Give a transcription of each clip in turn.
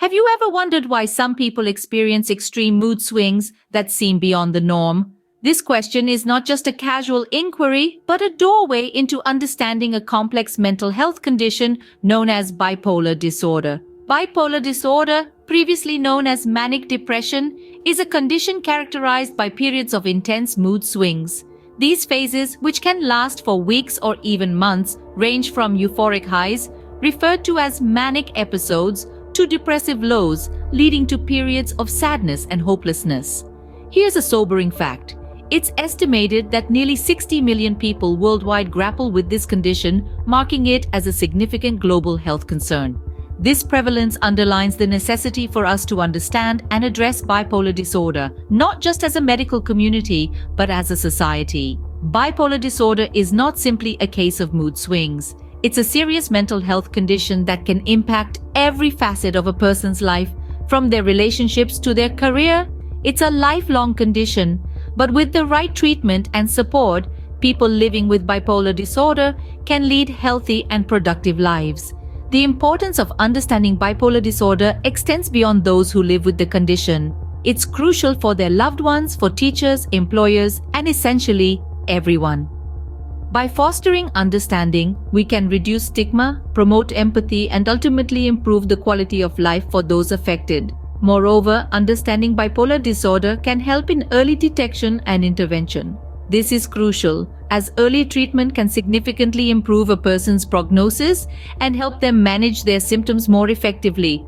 Have you ever wondered why some people experience extreme mood swings that seem beyond the norm? This question is not just a casual inquiry, but a doorway into understanding a complex mental health condition known as bipolar disorder. Bipolar disorder, previously known as manic depression, is a condition characterized by periods of intense mood swings. These phases, which can last for weeks or even months, range from euphoric highs, referred to as manic episodes, to depressive lows, leading to periods of sadness and hopelessness. Here's a sobering fact. It's estimated that nearly 60 million people worldwide grapple with this condition, marking it as a significant global health concern. This prevalence underlines the necessity for us to understand and address bipolar disorder, not just as a medical community, but as a society. Bipolar disorder is not simply a case of mood swings. It's a serious mental health condition that can impact every facet of a person's life, from their relationships to their career. It's a lifelong condition, but with the right treatment and support, people living with bipolar disorder can lead healthy and productive lives. The importance of understanding bipolar disorder extends beyond those who live with the condition. It's crucial for their loved ones, for teachers, employers, and essentially everyone. By fostering understanding, we can reduce stigma, promote empathy, and ultimately improve the quality of life for those affected. Moreover, understanding bipolar disorder can help in early detection and intervention. This is crucial, as early treatment can significantly improve a person's prognosis and help them manage their symptoms more effectively.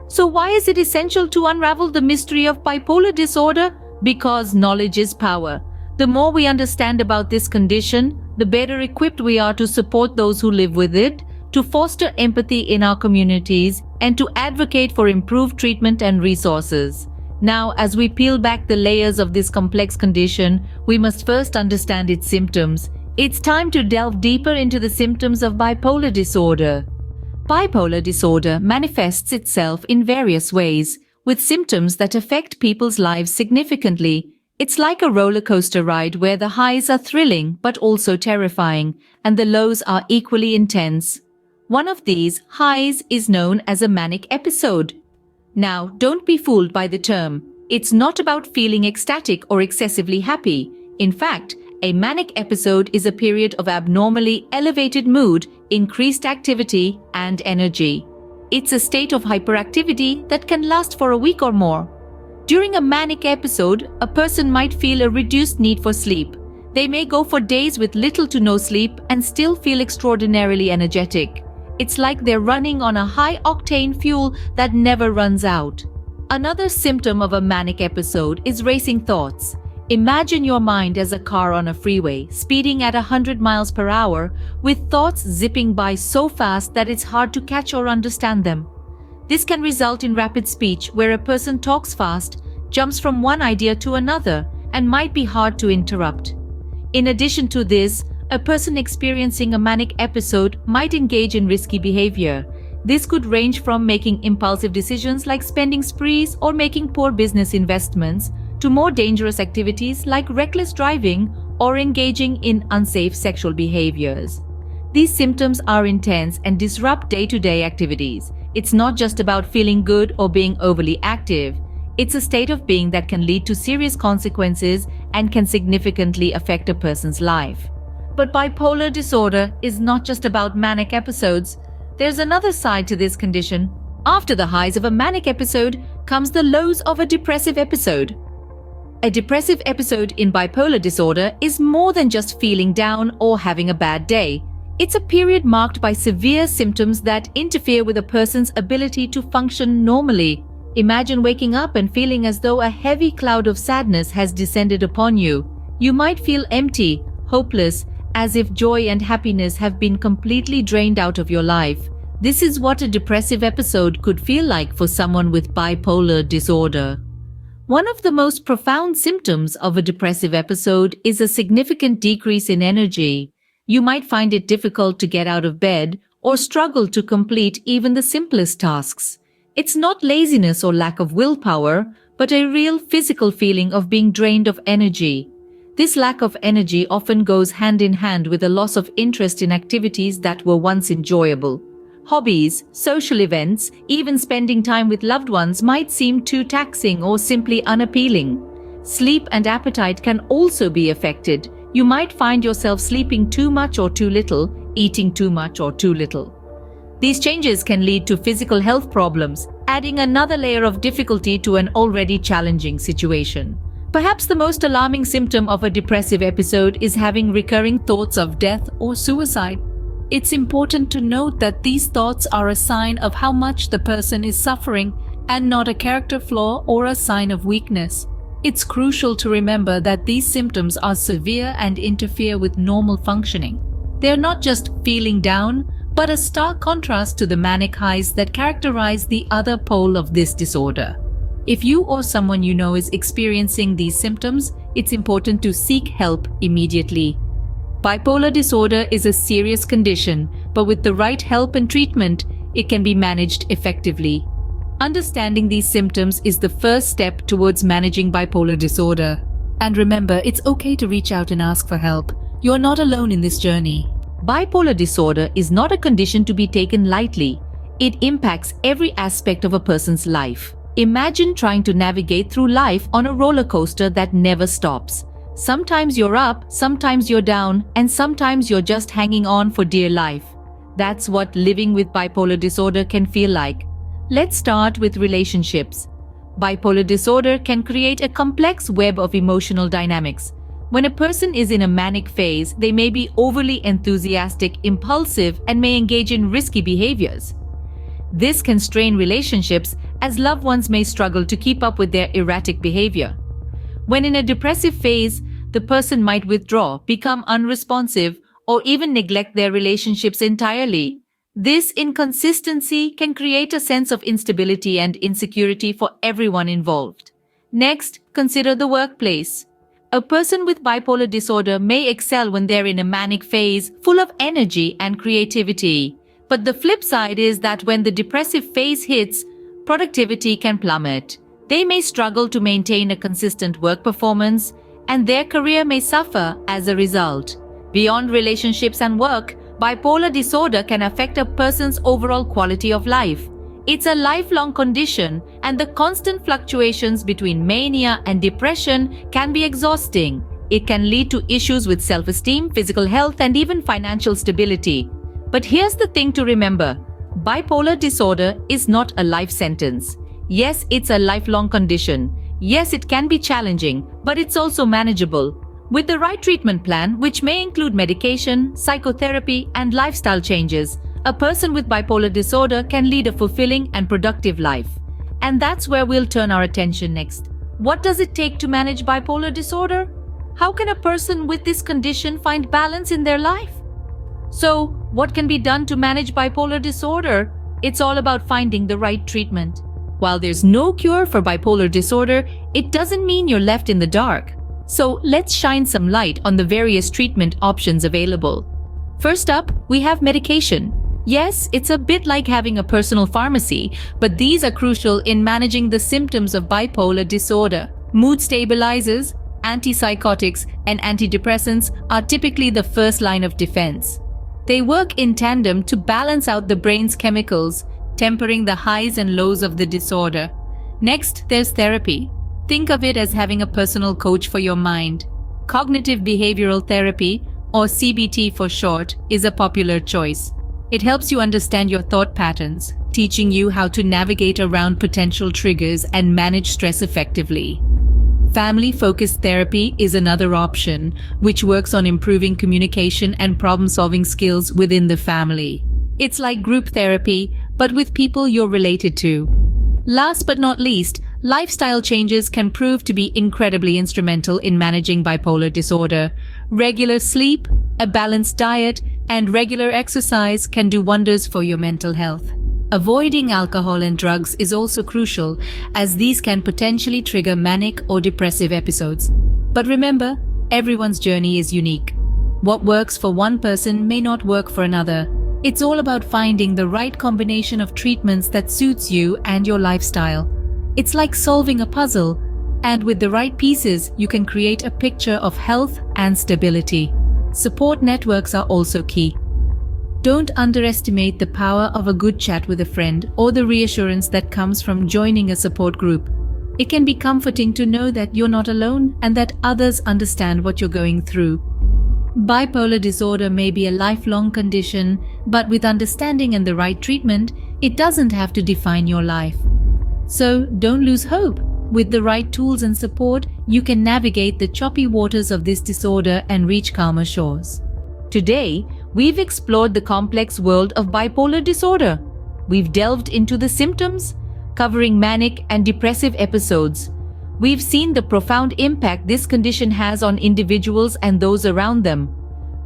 So why is it essential to unravel the mystery of bipolar disorder? Because knowledge is power. The more we understand about this condition, the better equipped we are to support those who live with it, to foster empathy in our communities, and to advocate for improved treatment and resources. Now, as we peel back the layers of this complex condition, we must first understand its symptoms. It's time to delve deeper into the symptoms of bipolar disorder. Bipolar disorder manifests itself in various ways, with symptoms that affect people's lives significantly. It's like a roller coaster ride where the highs are thrilling but also terrifying, and the lows are equally intense. One of these highs is known as a manic episode. Now, don't be fooled by the term. It's not about feeling ecstatic or excessively happy. In fact, a manic episode is a period of abnormally elevated mood, increased activity, and energy. It's a state of hyperactivity that can last for a week or more. During a manic episode, a person might feel a reduced need for sleep. They may go for days with little to no sleep and still feel extraordinarily energetic. It's like they're running on a high-octane fuel that never runs out. Another symptom of a manic episode is racing thoughts. Imagine your mind as a car on a freeway, speeding at 100 miles per hour, with thoughts zipping by so fast that it's hard to catch or understand them. This can result in rapid speech, where a person talks fast, jumps from one idea to another, and might be hard to interrupt. In addition to this, a person experiencing a manic episode might engage in risky behavior. This could range from making impulsive decisions like spending sprees or making poor business investments, to more dangerous activities like reckless driving or engaging in unsafe sexual behaviors. These symptoms are intense and disrupt day-to-day activities. It's not just about feeling good or being overly active. It's a state of being that can lead to serious consequences and can significantly affect a person's life. But bipolar disorder is not just about manic episodes. There's another side to this condition. After the highs of a manic episode comes the lows of a depressive episode. A depressive episode in bipolar disorder is more than just feeling down or having a bad day. It's a period marked by severe symptoms that interfere with a person's ability to function normally. Imagine waking up and feeling as though a heavy cloud of sadness has descended upon you. You might feel empty, hopeless, as if joy and happiness have been completely drained out of your life. This is what a depressive episode could feel like for someone with bipolar disorder. One of the most profound symptoms of a depressive episode is a significant decrease in energy. You might find it difficult to get out of bed or struggle to complete even the simplest tasks. It's not laziness or lack of willpower, but a real physical feeling of being drained of energy. This lack of energy often goes hand in hand with a loss of interest in activities that were once enjoyable. Hobbies, social events, even spending time with loved ones might seem too taxing or simply unappealing. Sleep and appetite can also be affected. You might find yourself sleeping too much or too little, eating too much or too little. These changes can lead to physical health problems, adding another layer of difficulty to an already challenging situation. Perhaps the most alarming symptom of a depressive episode is having recurring thoughts of death or suicide. It's important to note that these thoughts are a sign of how much the person is suffering and not a character flaw or a sign of weakness. It's crucial to remember that these symptoms are severe and interfere with normal functioning. They're not just feeling down, but a stark contrast to the manic highs that characterize the other pole of this disorder. If you or someone you know is experiencing these symptoms, it's important to seek help immediately. Bipolar disorder is a serious condition, but with the right help and treatment, it can be managed effectively. Understanding these symptoms is the first step towards managing bipolar disorder. And remember, it's okay to reach out and ask for help. You're not alone in this journey. Bipolar disorder is not a condition to be taken lightly. It impacts every aspect of a person's life. Imagine trying to navigate through life on a roller coaster that never stops. Sometimes you're up, sometimes you're down, and sometimes you're just hanging on for dear life. That's what living with bipolar disorder can feel like. Let's start with relationships. Bipolar disorder can create a complex web of emotional dynamics. When a person is in a manic phase, they may be overly enthusiastic, impulsive, and may engage in risky behaviors. This can strain relationships as loved ones may struggle to keep up with their erratic behavior. When in a depressive phase, the person might withdraw, become unresponsive, or even neglect their relationships entirely. This inconsistency can create a sense of instability and insecurity for everyone involved. Next, consider the workplace. A person with bipolar disorder may excel when they're in a manic phase, full of energy and creativity. But the flip side is that when the depressive phase hits, productivity can plummet. They may struggle to maintain a consistent work performance, and their career may suffer as a result. Beyond relationships and work, bipolar disorder can affect a person's overall quality of life. It's a lifelong condition, and the constant fluctuations between mania and depression can be exhausting. It can lead to issues with self-esteem, physical health, and even financial stability. But here's the thing to remember. Bipolar disorder is not a life sentence. Yes, it's a lifelong condition. Yes, it can be challenging, but it's also manageable. With the right treatment plan, which may include medication, psychotherapy, and lifestyle changes, a person with bipolar disorder can lead a fulfilling and productive life. And that's where we'll turn our attention next. What does it take to manage bipolar disorder? How can a person with this condition find balance in their life? So, what can be done to manage bipolar disorder? It's all about finding the right treatment. While there's no cure for bipolar disorder, it doesn't mean you're left in the dark. So let's shine some light on the various treatment options available. First up, we have medication. Yes, it's a bit like having a personal pharmacy, but these are crucial in managing the symptoms of bipolar disorder. Mood stabilizers, antipsychotics, and antidepressants are typically the first line of defense. They work in tandem to balance out the brain's chemicals, tempering the highs and lows of the disorder. Next, there's therapy. Think of it as having a personal coach for your mind. Cognitive behavioral therapy, or CBT for short, is a popular choice. It helps you understand your thought patterns, teaching you how to navigate around potential triggers and manage stress effectively. Family-focused therapy is another option, which works on improving communication and problem-solving skills within the family. It's like group therapy, but with people you're related to. Last but not least, lifestyle changes can prove to be incredibly instrumental in managing bipolar disorder. Regular sleep, a balanced diet, and regular exercise can do wonders for your mental health. Avoiding alcohol and drugs is also crucial, as these can potentially trigger manic or depressive episodes. But remember, everyone's journey is unique. What works for one person may not work for another. It's all about finding the right combination of treatments that suits you and your lifestyle. It's like solving a puzzle, and with the right pieces, you can create a picture of health and stability. Support networks are also key. Don't underestimate the power of a good chat with a friend or the reassurance that comes from joining a support group. It can be comforting to know that you're not alone and that others understand what you're going through. Bipolar disorder may be a lifelong condition, but with understanding and the right treatment, it doesn't have to define your life. So don't lose hope. With the right tools and support, you can navigate the choppy waters of this disorder and reach calmer shores. Today, we've explored the complex world of bipolar disorder. We've delved into the symptoms, covering manic and depressive episodes. We've seen the profound impact this condition has on individuals and those around them.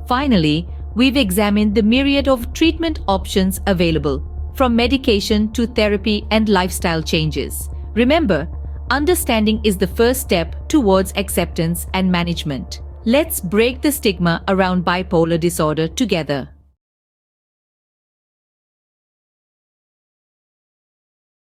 Finally, we've examined the myriad of treatment options available, from medication to therapy and lifestyle changes. Remember, understanding is the first step towards acceptance and management. Let's break the stigma around bipolar disorder together.